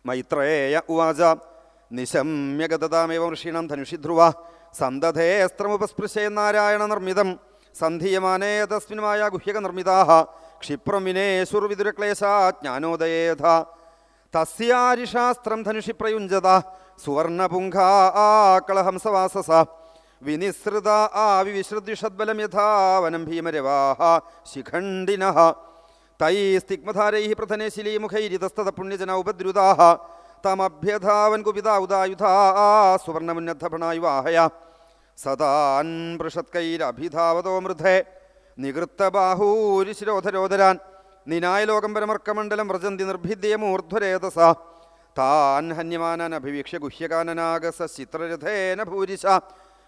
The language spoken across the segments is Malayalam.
മൈത്രേയ ഉവാച നിശമ്യഗതതാമേവ ഋഷീണം ധനുഷി ധ്രുവ സന്തധേസ്ത്രമുപസ്പൃശേ നാരായണ നിർമ്മിതം സന്ധിയമാനേ തസ്മിൻമായ ഗുഹ്യക നിർമ്മിതാഃ ക്ഷിപ്രം വിനേശുർവിദുരക്ലേശാ ജ്ഞാനോദയേധ തസ്യാരിഷാസ്ത്രം ധനുഷി പ്രയുഞ്ജത സുവർണപുംഖാ കളഹംസവാസസ വിനിസൃത വിവിശ്രുദ്വിഷദ്ബലം യഥാവനം ഭീമരവാഹ ശിഖണ്ഡിനഃ തൈസ്തിഗ്മധാരൈഃ പ്രധനെ ശിലീമുഖൈരിതസ്തത പുണ്യജന ഉപദ്രുതാഃ തമഭ്യധാവൻ കുപിതാ ഉദായുധാ സുവർണമുന്നദ്ധഭണായുവാഹയ സദാൻ പൃഷത്കൈരഭിധാവതോ മൃധേ നികൃത്തബാഹൂരിശിരോധരോധരാൻ നിനായ ലോകം പരമർക്കമണ്ഡലം വ്രജന്തി നിർഭിദ്യമൂർധ്വരേതസ താൻ ഹന്യമാനാൻ അഭിവീക്ഷ്യ ഗുഹ്യകാനനാഗസ ചിത്രരഥേന ഭൂരിശ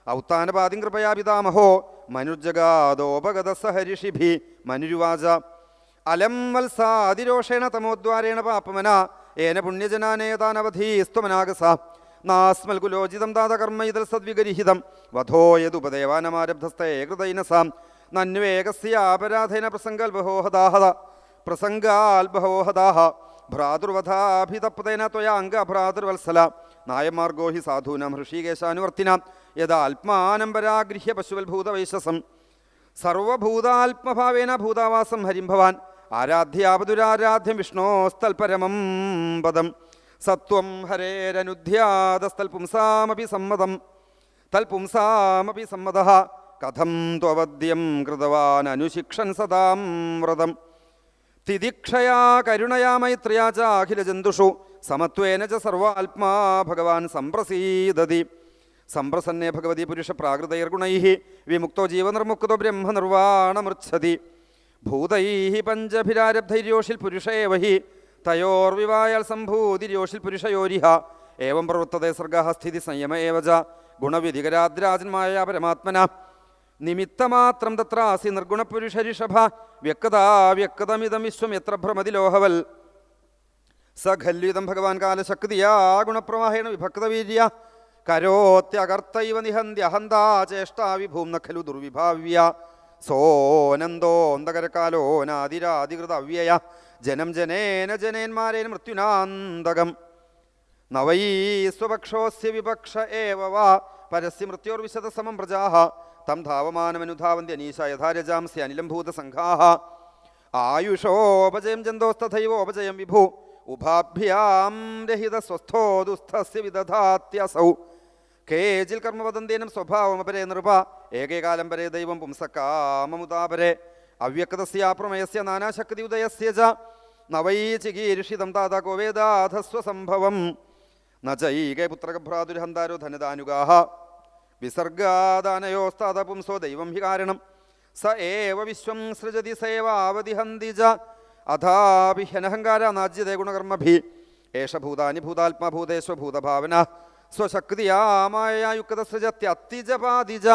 ഔത്താനപാതിം കൃപയാ പിതാമഹോ മനുജഗാദോപഗതസ ഹരിഷിഭി മനുരുവാച അലം വത്സാതിരോഷേണ തമോദ്വാരേണ പാപമന ഏന പുണ്യജനാനേതാനവധീസ്ത്വമനാഗസ നാസ്മൽകുലോചിതം താതകർമ്മ ഇതൽ സദ്വിഗരിഹിതം വധോ യദുപദേവാനമാരബ്ധസ്തേ കൃതൈനസാം നന്വേകസ്യാപരാധേന പ്രസംഗാൽബഹോഹദാഹ ഭ്രാതൃവധാഭിതപ്തേന ത്വയാംഗ ഭ്രാതൃവത്സല നായമാർഗോ ഹി സാധൂനാം ഹൃഷീകേശാനുവർത്തിനാം യഥാത്മാനം പരാഗൃഹ്യ പശുവൽഭൂതവൈശസം സർവഭൂതാത്മഭാവേന ഭൂതാവാസം ഹരിം ഭവാൻ ആരാധ്യാപതുരാരാധ്യം വിഷ്ണോസ്തൽപരമം പദം സത്വം ഹരേരനുധ്യാതസ്തൽപുംസാമപി സമ്മതം തൽപുംസാമപി സമ്മതഃ കഥം ത്വവദ്യം കൃതവാൻ അനുശിക്ഷൻ സദാം വ്രതം തിദിക്ഷയാ കരുണയാ മൈത്ര്യാ ച അഖിലജന്തുഷു സമത്വേന ച സർവാത്മാ ഭഗവാൻ സംപ്രസീദതി സംപ്രസന്നേ ഭഗവതി പുരുഷപ്രാകൃതൈർഗുണൈഃ വിമുക്തോ ജീവനിർമുക്തോ ബ്രഹ്മനിർവാണമൃച്ഛതി ഭൂതൈഃ പഞ്ചഭിരാരബ്ധൈര്യോഷിൽ പുരുഷേവ ഹി തയോർവിവായാൽ സംഭൂതിര്യോഷിൽ പുരുഷയോരിഹ ഏവം പ്രവൃത്തതേ സർഗഃ സ്ഥിതി സംയമ ഏവ ച ഗുണവിധികരാദ്രാജന്മായ പരമാത്മന നിമിത്തമാത്രം തത്രാസി നിർഗുണപുരുഷരിഷഭ വ്യക്തതാ വ്യക്തമിതം വിശ്വം എത്ര ഭ്രമതി ലോഹവൽ സ ഖല്വിതം ഭഗവാൻ കാലശക്തിയാ ഗുണപ്രവാഹേണ വിഭക്തവീര്യ കരോത്യകർത്തൈവ നിഹന്ത്യഹന്താ ചേഷ്ടാ വിഭൂം ഖലു ദുർവിഭാവ്യ സോനന്ദോന്തകരകാലോ നാദിരാധികൃത അവ്യയ ജനം ജനേന ജനേന്മാരേന മൃത്യുനാന്തകം നവൈ സ്വപക്ഷോസ്യ വിപക്ഷ ഏവ വാ പരസ്യ മൃത്യോർവിശത സമം പ്രജാഃ തം ധാവമാനമനുധാവന്തി അനീശ യഥാരജാംസി അനിലം ഭൂതസംഘാഃ ആയുഷോപജയം ജന്തോസ്തഥൈവോപജയം വിഭു ഉഭാഭ്യാം രഹിത സ്വസ്ഥോ ദുസ്ഥസ്യ വിദധാത്യസൗ കേജിൽ കർമ്മ വദന്തേനം സ്വഭാവമപരേ നൃപ ഏകേകാലം പരേ ദൈവം പുംസകാമമുദാപരേ അവ്യക്തസ്യാപ്രമയസ്യ നാനാശക്തി ഉദയസ്യ ച നവൈ ചികീർഷിതം താത കോവേദാധസ്വസംഭവം ന ചൈകേ പുത്രകഭ്രാതുർഹന്താരോ ധനദാനുഗാഃ വിസർഗാദാനയോസ്താത പുംസോ ദൈവം ഹി കാരണം സ ഏവ വിശ്വം സൃജതി സേവാവതിഹന്തി ച അഥാപി ഹ്യനഹങ്കാര നാജ്യതേ ഗുണകർമ്മഭി ഏഷ ഭൂതാനി ഭൂതാത്മാ ഭൂതേശ്വഭൂതഭാവന സ്വശക്തിയാമായ സൃജത്യത്തിജപാതി ച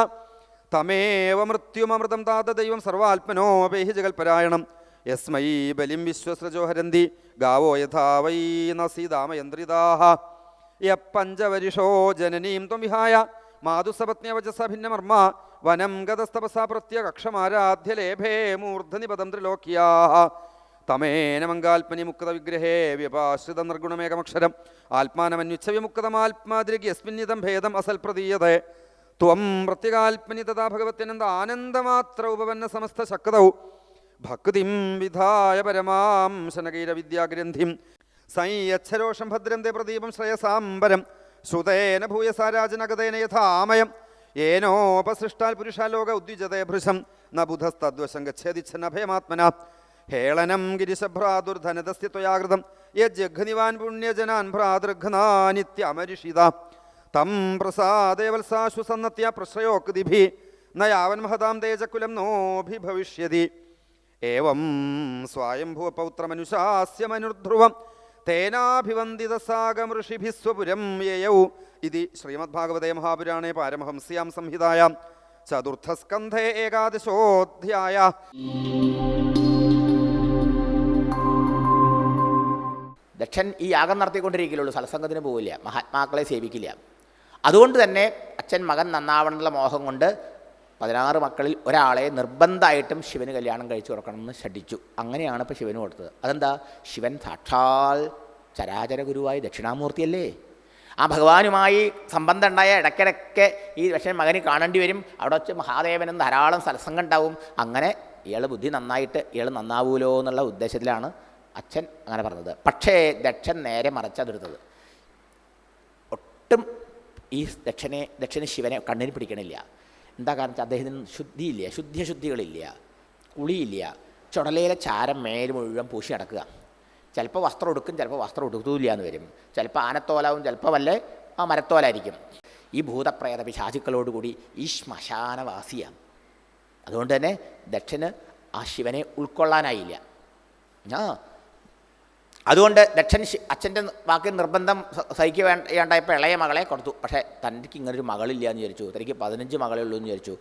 തമേവ മൃത്യുമമൃതം താത ദൈവം സർവാത്മനോ പേഹി ജഗൽപരായണം യസ്മൈ ബലിം വിശ്വസ്രജോ ഹരന്തി ഗാവോ യഥാ വൈ നസീദാമയന്ത്രിതാഃ യപ്പഞ്ചവരിഷോ ജനനീം ത്വം വിഹായ മാതുസപത്ന്യവചസ ഭിന്നമർമ്മ വനം ഗതസ്തപസാ പ്രത്യകക്ഷമാരാധ്യലേഭേ മൂർധനിപദം ത്രിലോക്യാഃ തമേന മംഗാത്മനി മുക്ത വിഗ്രഹേ വ്യപാശ്രിത നിർഗുണമേകമക്ഷരം ആത്മാനമന്വിച്ഛ വിമുക്തമാത്മാതിരിഗ്യസ്മിന്നിതം ഭേദം അസൽ പ്രതീയതേ ത്വം പ്രത്യകാത്മനി തഥാ ഭഗവത്യനന്ദ ആനന്ദമാത്ര ഉപവന്ന സമസ്ത ശക്തൗ ഭക്തിം വിധായ പരമാം ശനകൈരവിദ്യാഗ്രന്ഥിം സൈയച്ഛരോഷം ഭദ്രം തേ പ്രദീപം ശ്രേയസാംബരം ശ്രുതേന ഭൂയസാരാജനഗതേന യഥാമയം ഏനോപസൃഷ്ടാൽ പുരുഷാലോക ഉദ്വിജതേ ഭൃശം ന ബുധസ്തദ്വശം ഗച്ഛേദിച്ഛന്ന ഭയമാത്മന ഹേളനം ഗിരിശഭ്രാതുർധനദസ്യ ത്വയാകൃതം യജ്ജഘ്നിവാൻ പുണ്യജനാൻ ഭ്രാതൃഘ്നാനിത്യമരിഷിത തം പ്രസാദേ വത്സാശു സന്നത്യ പ്രശ്രയോക്തിഭി ന യാവൻ മഹതാം തേജകുലം നോഭിഭവിഷ്യതി ഏവം സ്വായംഭുവ പൗത്രമനുശാസ്യ മനുർധ്രുവം തേനാഭിവന്ദിതസാഗം ഋഷിഭിസ്വപുരം യയൗ ഇതി ശ്രീമദ്ഭാഗവതേ മഹാപുരാണേ പാരമഹംസ്യാം സംഹിതായാം ചതുർത്ഥസ്കന്ധേ ഏകാദശോധ്യായ. ദക്ഷൻ ഈ യാഗം നടത്തിക്കൊണ്ടിരിക്കുകയുള്ളൂ, സത്സംഗത്തിന് പോവില്ല, മഹാത്മാക്കളെ സേവിക്കില്ല. അതുകൊണ്ട് തന്നെ അച്ഛൻ മകൻ നന്നാവണമെന്നുള്ള മോഹം കൊണ്ട് 16 മക്കളിൽ ഒരാളെ നിർബന്ധമായിട്ടും ശിവന് കല്യാണം കഴിച്ചു കൊടുക്കണമെന്ന് ശഠിച്ചു. അങ്ങനെയാണ് ഇപ്പോൾ ശിവന് കൊടുത്തത്. അതെന്താ? ശിവൻ സാക്ഷാൽ ചരാചര ഗുരുവായ ദക്ഷിണാമൂർത്തിയല്ലേ? ആ ഭഗവാനുമായി സംബന്ധം ഉണ്ടായ ഇടയ്ക്കിടയ്ക്ക് ഈ ദക്ഷൻ മകന് കാണേണ്ടി വരും. അവിടെ വെച്ച് മഹാദേവനും ധാരാളം സത്സംഗം ഉണ്ടാവും. അങ്ങനെ ഇയാൾ ബുദ്ധി നന്നായിട്ട് ഇയാൾ നന്നാവൂലോ എന്നുള്ള ഉദ്ദേശത്തിലാണ് അച്ഛൻ അങ്ങനെ പറഞ്ഞത്. പക്ഷേ ദക്ഷൻ നേരെ മറച്ചതെടുത്തത്. ഒട്ടും ഈ ദക്ഷന് ശിവനെ കണ്ണിന് പിടിക്കണില്ല. എന്താ കാരണം വെച്ചാൽ അദ്ദേഹത്തിന് ശുദ്ധിയില്ല, ശുദ്ധികളില്ല, കുളിയില്ല. ചുടലയിലെ ചാരം മേൽ മുഴുവൻ പൂശി നടക്കുക. ചിലപ്പോൾ വസ്ത്രം എടുക്കും, ചിലപ്പോൾ വസ്ത്രം എടുക്കൂല എന്ന് വരും. ചിലപ്പോൾ ആനത്തോലാവും, ചിലപ്പോൾ വല്ല ആ മരത്തോലായിരിക്കും. ഈ ഭൂതപ്രേത പിശാചുക്കളോടുകൂടി ഈ ശ്മശാനവാസിയാണ്. അതുകൊണ്ട് തന്നെ ദക്ഷന് ആ ശിവനെ ഉൾക്കൊള്ളാനായില്ല. അതുകൊണ്ട് ദക്ഷൻ അച്ഛൻ്റെ വാക്കിൽ നിർബന്ധം സഹിക്കേണ്ടായപ്പോൾ ഇളയ മകളെ കൊടുത്തു. പക്ഷേ തനിക്ക് ഇങ്ങനൊരു മകളില്ല എന്ന് വിചാരിച്ചു. തനിക്ക് 15 മകളേ ഉള്ളൂ എന്ന് വിചാരിച്ചു.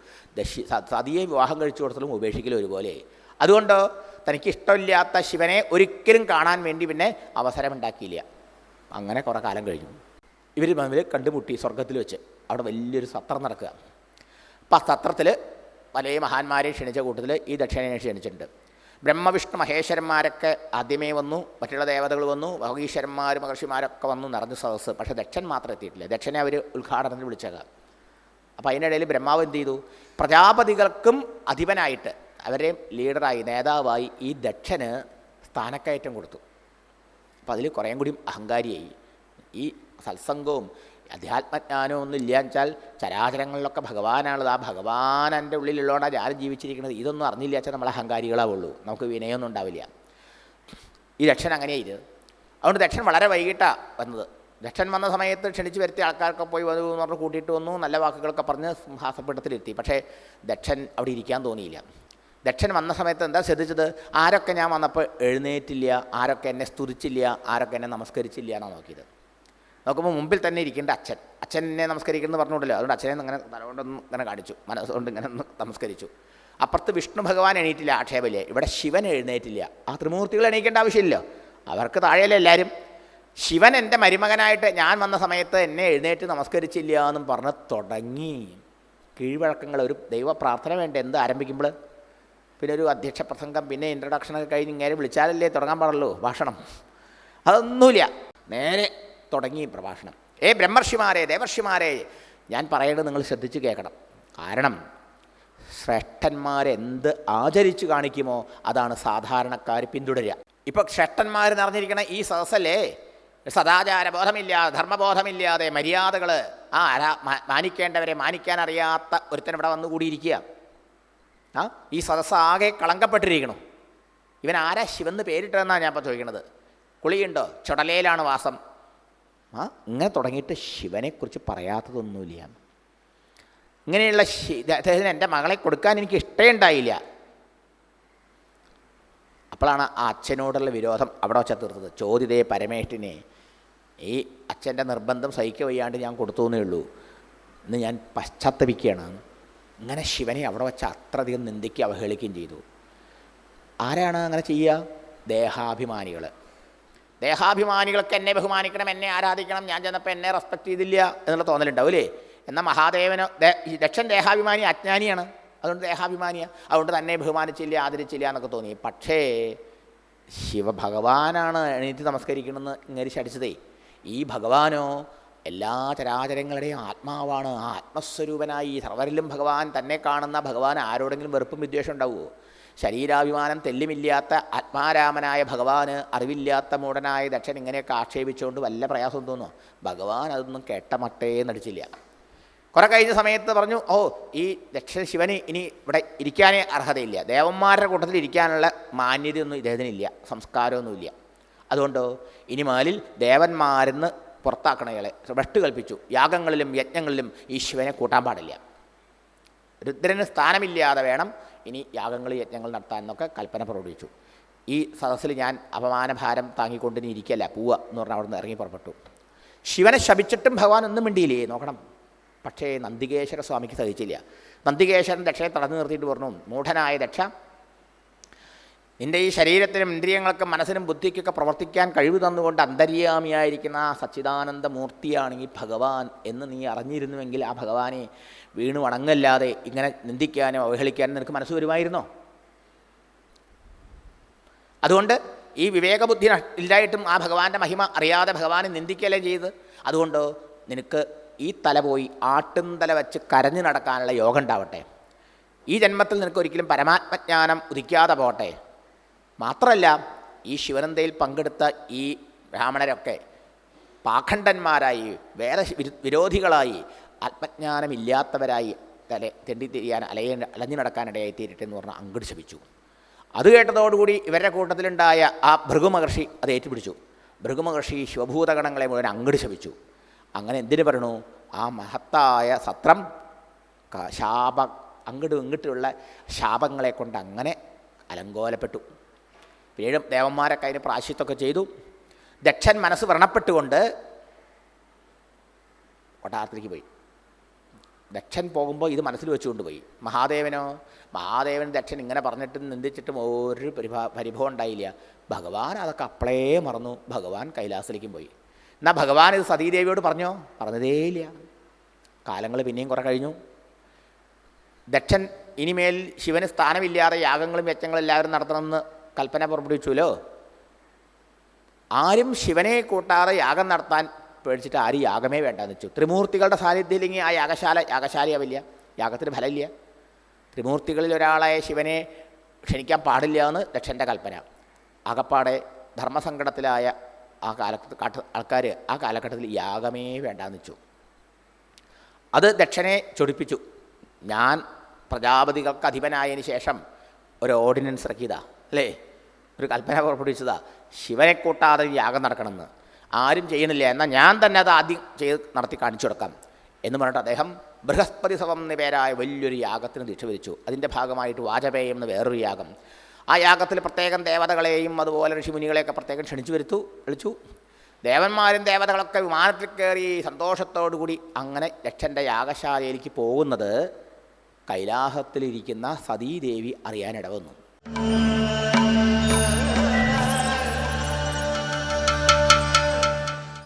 സതിയെ വിവാഹം കഴിച്ചു കൊടുത്തലും ഉപേക്ഷിക്കലും ഒരുപോലെ. അതുകൊണ്ട് തനിക്ക് ഇഷ്ടമില്ലാത്ത ശിവനെ ഒരിക്കലും കാണാൻ വേണ്ടി പിന്നെ അവസരമുണ്ടാക്കിയില്ല. അങ്ങനെ കുറേ കാലം കഴിഞ്ഞു. ഇവർ തമ്മിൽ കണ്ടുമുട്ടി സ്വർഗത്തിൽ വെച്ച്. അവിടെ വലിയൊരു സത്രം നടക്കുക. അപ്പം ആ സത്രത്തിൽ പല മഹാന്മാരെ ക്ഷണിച്ച കൂട്ടത്തിൽ ഈ ദക്ഷിണയെ ക്ഷണിച്ചിട്ടുണ്ട്. ബ്രഹ്മവിഷ്ണു മഹേശ്വരന്മാരൊക്കെ ആദ്യമേ വന്നു, മറ്റുള്ള ദേവതകൾ വന്നു, ഭഗീശ്വരന്മാർ മഹർഷിമാരൊക്കെ വന്നു നിറഞ്ഞ സദസ്സ്. പക്ഷേ ദക്ഷൻ മാത്രം എത്തിയിട്ടില്ല. ദക്ഷനെ അവർ ഉദ്ഘാടനത്തിന് വിളിച്ചേക്കാം. അപ്പോൾ അതിനിടയിൽ ബ്രഹ്മാവ് എന്ത് ചെയ്തു? പ്രജാപതികൾക്കും അധിപനായിട്ട്, അവരെ ലീഡറായി, നേതാവായി ഈ ദക്ഷന് സ്ഥാനക്കയറ്റം കൊടുത്തു. അപ്പോൾ അതിൽ കുറേയും കൂടി അഹങ്കാരിയായി. ഈ സത്സംഗവും അധ്യാത്മജ്ഞാനവും ഒന്നും ഇല്ലയെന്ന് വെച്ചാൽ ചരാചരങ്ങളിലൊക്കെ ഭഗവാനാണുള്ളത്. ആ ഭഗവാൻ എൻ്റെ ഉള്ളിലുള്ളതുകൊണ്ടാണ് ഞാൻ ജീവിച്ചിരിക്കുന്നത്. ഇതൊന്നും അറിഞ്ഞില്ല വെച്ചാൽ നമ്മൾ അഹങ്കാരികളാവുള്ളൂ. നമുക്ക് വിനയമൊന്നും ഉണ്ടാവില്ല. ഈ ദക്ഷൻ അങ്ങനെയായിരുന്നു. അതുകൊണ്ട് ദക്ഷൻ വളരെ വൈകിട്ടാണ് വന്നത്. ദക്ഷൻ വന്ന സമയത്ത് ക്ഷണിച്ച് വരുത്തിയ ആൾക്കാരൊക്കെ പോയി വന്നു എന്ന് പറഞ്ഞ് കൂട്ടിയിട്ട് വന്നു, നല്ല വാക്കുകളൊക്കെ പറഞ്ഞ് സിംഹാസനപീഠത്തിലെത്തി. പക്ഷേ ദക്ഷൻ അവിടെ ഇരിക്കാൻ തോന്നിയില്ല. ദക്ഷൻ വന്ന സമയത്ത് എന്താ ശ്രദ്ധിച്ചത്? ആരൊക്കെ ഞാൻ വന്നപ്പോൾ എഴുന്നേറ്റില്ല, ആരൊക്കെ എന്നെ സ്തുതിച്ചില്ല, ആരൊക്കെ എന്നെ നമസ്കരിച്ചില്ല എന്നാണ് നോക്കിയത്. നോക്കുമ്പോൾ മുമ്പിൽ തന്നെ ഇരിക്കേണ്ട അച്ഛനെ നമസ്കരിക്കണമെന്ന് പറഞ്ഞുകൊണ്ടല്ലോ. അതുകൊണ്ട് അച്ഛനെ ഇങ്ങനെ തലകൊണ്ടൊന്നും ഇങ്ങനെ കാണിച്ചു, മനസ്സുകൊണ്ട് ഇങ്ങനെ ഒന്ന് നമസ്കരിച്ചു. അപ്പുറത്ത് വിഷ്ണു ഭഗവാൻ എണീറ്റില്ല, ആക്ഷേപമില്ല. ഇവിടെ ശിവൻ എഴുന്നേറ്റില്ല. ആ ത്രിമൂർത്തികൾ എണീക്കേണ്ട ആവശ്യമില്ല, അവർക്ക് താഴെയല്ലേ എല്ലാവരും. ശിവൻ എൻ്റെ മരുമകനായിട്ട് ഞാൻ വന്ന സമയത്ത് എന്നെ എഴുന്നേറ്റ് നമസ്കരിച്ചില്ല എന്നും പറഞ്ഞ് തുടങ്ങി കീഴ്വഴക്കങ്ങൾ. ഒരു ദൈവ പ്രാർത്ഥന വേണ്ട എന്ത് ആരംഭിക്കുമ്പോൾ? പിന്നെ ഒരു അധ്യക്ഷ പ്രസംഗം, പിന്നെ ഇൻട്രഡക്ഷനൊക്കെ കഴിഞ്ഞ് ഇങ്ങനെ വിളിച്ചാലല്ലേ തുടങ്ങാൻ പാടുള്ളൂ ഭാഷണം. അതൊന്നുമില്ല, നേരെ തുടങ്ങി പ്രഭാഷണം. ബ്രഹ്മർഷിമാരെ, ദേവർഷിമാരെ, ഞാൻ പറയുന്നത് നിങ്ങൾ ശ്രദ്ധിച്ച് കേൾക്കണം. കാരണം ശ്രേഷ്ഠന്മാരെന്ത് ആചരിച്ചു കാണിക്കുമോ അതാണ് സാധാരണക്കാർ പിന്തുടരുക. ഇപ്പോൾ ശ്രേഷ്ഠന്മാർ നിറഞ്ഞിരിക്കണ ഈ സദസ്സല്ലേ, സദാചാരബോധമില്ലാതെ, ധർമ്മബോധമില്ലാതെ, മര്യാദകൾ മാനിക്കേണ്ടവരെ മാനിക്കാൻ അറിയാത്ത ഒരുത്തൻ ഇവിടെ വന്നു കൂടിയിരിക്കുക. ഈ സദസ്സ് ആകെ കളങ്കപ്പെട്ടിരിക്കണം. ഇവൻ ആരാ ശിവന്ന് പേരിട്ടതെന്നാണ് ഞാൻ ഇപ്പോൾ ചോദിക്കുന്നത്. കുളിയുണ്ടോ? ചുടലയിലാണ് വാസം. ഇങ്ങനെ തുടങ്ങിയിട്ട് ശിവനെക്കുറിച്ച് പറയാത്തതൊന്നുമില്ല. ഇങ്ങനെയുള്ള അദ്ദേഹത്തിന് എൻ്റെ മകളെ കൊടുക്കാൻ എനിക്ക് ഇഷ്ടമേ ഉണ്ടായില്ല. അപ്പോഴാണ് ആ അച്ഛനോടുള്ള വിരോധം അവിടെ വച്ചാൽ തീർത്തത്. ചോദിതേ പരമേഷ്ഠിനെ, ഈ അച്ഛൻ്റെ നിർബന്ധം സഹിക്കുക വയ്യാണ്ട് ഞാൻ കൊടുത്തു എന്നേ ഉള്ളൂ, ഇന്ന് ഞാൻ പശ്ചാത്തപിക്കുകയാണ്. ഇങ്ങനെ ശിവനെ അവിടെ വെച്ച് അത്രയധികം നിന്ദിക്കുകയും അവഹേളിക്കുകയും ചെയ്തു. ആരാണ് അങ്ങനെ ചെയ്യുക? ദേഹാഭിമാനികൾ. ദേഹാഭിമാനികൾക്ക് എന്നെ ബഹുമാനിക്കണം, എന്നെ ആരാധിക്കണം, ഞാൻ ചെന്നപ്പോൾ എന്നെ റെസ്പെക്റ്റ് ചെയ്തില്ല എന്നുള്ള തോന്നലുണ്ടാവും അല്ലേ? എന്നാൽ മഹാദേവനോ ദക്ഷൻ ദേഹാഭിമാനി അജ്ഞാനിയാണ്, അതുകൊണ്ട് ദേഹാഭിമാനിയാണ്, അതുകൊണ്ട് തന്നെ ബഹുമാനിച്ചില്ല, ആദരിച്ചില്ല എന്നൊക്കെ തോന്നി. പക്ഷേ ശിവഭഗവാനാണ് എണീറ്റ് നമസ്കരിക്കണമെന്ന് ഇങ്ങനെ ശടിച്ചതേ. ഈ ഭഗവാനോ എല്ലാ ചരാചരങ്ങളുടെയും ആത്മാവാണ്. ആ ആത്മസ്വരൂപനായി സർവരിലും ഭഗവാൻ തന്നെ കാണുന്ന ഭഗവാൻ ആരോടെങ്കിലും വെറുപ്പും വിദ്വേഷം ഉണ്ടാവുമോ? ശരീരാഭിമാനം തെല്ലുമില്ലാത്ത ആത്മാരാമനായ ഭഗവാന് അറിവില്ലാത്ത മൂടനായ ദക്ഷൻ ഇങ്ങനെയൊക്കെ ആക്ഷേപിച്ചുകൊണ്ട് വല്ല പ്രയാസം തോന്നുമോ? ഭഗവാൻ അതൊന്നും കേട്ടമട്ടേ നടിച്ചില്ല. കുറെ കഴിഞ്ഞ സമയത്ത് പറഞ്ഞു, ഈ ദക്ഷൻ ശിവന് ഇനി ഇവിടെ ഇരിക്കാനേ അർഹതയില്ല, ദേവന്മാരുടെ കൂട്ടത്തിൽ ഇരിക്കാനുള്ള മാന്യതയൊന്നും ഇദ്ദേഹത്തിനില്ല, സംസ്കാരമൊന്നുമില്ല. അതുകൊണ്ടോ ഇനി മേലിൽ ദേവന്മാരെന്ന് പുറത്താക്കണയാളെ ഭ്രഷ്ട് കൽപ്പിച്ചു. യാഗങ്ങളിലും യജ്ഞങ്ങളിലും ഈ ശിവനെ കൂട്ടാൻ പാടില്ല, രുദ്രന് സ്ഥാനമില്ലാതെ വേണം ഇനി യാഗങ്ങൾ യജ്ഞങ്ങൾ നടത്താൻ എന്നൊക്കെ കൽപ്പന പ്രകടിപ്പിച്ചു. ഈ സദസ്സിൽ ഞാൻ അപമാനഭാരം താങ്ങിക്കൊണ്ടിനി ഇരിക്കല്ല, പോവുക എന്ന് പറഞ്ഞാൽ അവിടെ നിന്ന് ഇറങ്ങി പുറപ്പെട്ടു. ശിവനെ ശപിച്ചിട്ടും ഭഗവാൻ ഒന്നും മിണ്ടിയില്ലേ നോക്കണം. പക്ഷേ നന്ദികേശ്വര സ്വാമിക്ക് സഹിച്ചില്ല. നന്ദികേശ്വരൻ ദക്ഷയെ തടഞ്ഞു നിർത്തിയിട്ട് പറഞ്ഞു, മൂഢനായ ദക്ഷ, നിൻ്റെ ഈ ശരീരത്തിനും ഇന്ദ്രിയങ്ങൾക്കും മനസ്സിനും ബുദ്ധിക്കൊക്കെ പ്രവർത്തിക്കാൻ കഴിവ് തന്നുകൊണ്ട് അന്തര്യാമിയായിരിക്കുന്ന ആ സച്ചിദാനന്ദ മൂർത്തിയാണ് ഈ ഭഗവാൻ എന്ന് നീ അറിഞ്ഞിരുന്നുവെങ്കിൽ ആ ഭഗവാനെ വീണു വണങ്ങല്ലാതെ ഇങ്ങനെ നിന്ദിക്കാനോ അവഹേളിക്കാനോ നിനക്ക് മനസ്സ് വരുമായിരുന്നോ? അതുകൊണ്ട് ഈ വിവേകബുദ്ധി ഇല്ലായിട്ടും ആ ഭഗവാന്റെ മഹിമ അറിയാതെ ഭഗവാനെ നിന്ദിക്കല്ലേ ചെയ്ത്. അതുകൊണ്ട് നിനക്ക് ഈ തല പോയി ആട്ടുംതല വെച്ച് കരഞ്ഞു നടക്കാനുള്ള യോഗം ഉണ്ടാവട്ടെ. ഈ ജന്മത്തിൽ നിനക്ക് ഒരിക്കലും പരമാത്മജ്ഞാനം ഉദിക്കാതെ പോട്ടെ. മാത്രമല്ല, ഈ ശിവനന്ദയിൽ പങ്കെടുത്ത ഈ ബ്രാഹ്മണരൊക്കെ പാഖണ്ഡന്മാരായി, വിരോധികളായി, ആത്മജ്ഞാനമില്ലാത്തവരായി തെണ്ടിത്തിരിയാൻ അലഞ്ഞു നടക്കാനിടയായി തീരട്ടെ എന്ന് പറഞ്ഞാൽ അങ്ങോട്ട് ശപിച്ചു. അത് കേട്ടതോടുകൂടി ഇവരുടെ കൂട്ടത്തിലുണ്ടായ ആ ഭൃഗുമഹർഷി അത് ഏറ്റുപിടിച്ചു. ഭൃഗുമഹർഷി ശിവഭൂതഗണങ്ങളെ മുഴുവൻ അങ്ങോട്ട് ശപിച്ചു. അങ്ങനെ എന്തിനു പറയണു? ആ മഹത്തായ സത്രം അങ്ങോട്ടും ഇങ്ങോട്ടുള്ള ശാപങ്ങളെ കൊണ്ട് അങ്ങനെ അലങ്കോലപ്പെട്ടു. 7 ദേവന്മാരൊക്കെ അതിന് പ്രായശ്ചിത്തൊക്കെ ചെയ്തു. ദക്ഷൻ മനസ്സ് വ്രണപ്പെട്ടുകൊണ്ട് കൊട്ടാരത്തിലേക്ക് പോയി. ദക്ഷൻ പോകുമ്പോൾ ഇത് മനസ്സിൽ വെച്ചുകൊണ്ട് പോയി. മഹാദേവൻ ദക്ഷൻ ഇങ്ങനെ പറഞ്ഞിട്ടും നിന്ദിച്ചിട്ടും ഒരു പരിഭവം ഉണ്ടായില്ല. ഭഗവാൻ അതൊക്കെ അപ്പളേ മറന്നു. ഭഗവാൻ കൈലാസത്തിലേക്കും പോയി. എന്നാൽ ഭഗവാൻ ഇത് സതീദേവിയോട് പറഞ്ഞതേയില്ല. കാലങ്ങൾ പിന്നെയും കുറേ കഴിഞ്ഞു. ദക്ഷൻ ഇനിമേൽ ശിവന് സ്ഥാനമില്ലാതെ യാഗങ്ങളും യജ്ഞങ്ങളും എല്ലാവരും നടത്തണമെന്ന് കൽപ്പന പുറപ്പെടുവിച്ചുല്ലോ. ആരും ശിവനെ കൂട്ടാതെ യാഗം നടത്താൻ പേടിച്ചിട്ട് ആരും യാഗമേ വേണ്ടെന്ന് വെച്ചു. ത്രിമൂർത്തികളുടെ സാന്നിധ്യമില്ലെങ്കിൽ ആ യാഗശാലയാവില്ല, യാഗത്തിന് ഫലമില്ല. ത്രിമൂർത്തികളിൽ ഒരാളായ ശിവനെ ക്ഷണിക്കാൻ പാടില്ല എന്ന് ദക്ഷൻ്റെ കൽപ്പന. ആകപ്പാടെ ധർമ്മസങ്കടത്തിലായ ആ ആൾക്കാർ ആ കാലഘട്ടത്തിൽ യാഗമേ വേണ്ടാന്ന് വെച്ചു. അത് ദക്ഷനെ ചൊടിപ്പിച്ചു. ഞാൻ പ്രജാപതികൾക്ക് അധിപനായതിന് ശേഷം ഒരു ഓർഡിനൻസ് ഇറക്കിയതാ, അല്ലേ, ഒരു കൽപ്പന പുറപ്പെടുവിച്ചതാ, ശിവനെ കൂട്ടാതെ യാഗം നടക്കണമെന്ന്. ആരും ചെയ്യണില്ല, എന്നാൽ ഞാൻ തന്നെ അത് ആദ്യം നടത്തി കാണിച്ചു കൊടുക്കാം എന്ന് പറഞ്ഞിട്ട് അദ്ദേഹം ബൃഹസ്പതി സവം എന്ന പേരായ വലിയൊരു യാഗത്തിന് ദീക്ഷ വിരിച്ചു. അതിൻ്റെ ഭാഗമായിട്ട് വാജപേയം എന്ന വേറൊരു യാഗം. ആ യാഗത്തിൽ പ്രത്യേകം ദേവതകളെയും അതുപോലെ ഋഷിമുനികളെയൊക്കെ പ്രത്യേകം വിളിച്ചു. ദേവന്മാരും ദേവതകളൊക്കെ വിമാനത്തിൽ കയറി സന്തോഷത്തോടു കൂടി അങ്ങനെ ദക്ഷൻ്റെ യാഗശാലയിലേക്ക് പോകുന്നത് കൈലാസത്തിലിരിക്കുന്ന സതീദേവി അറിയാനിടവന്നു.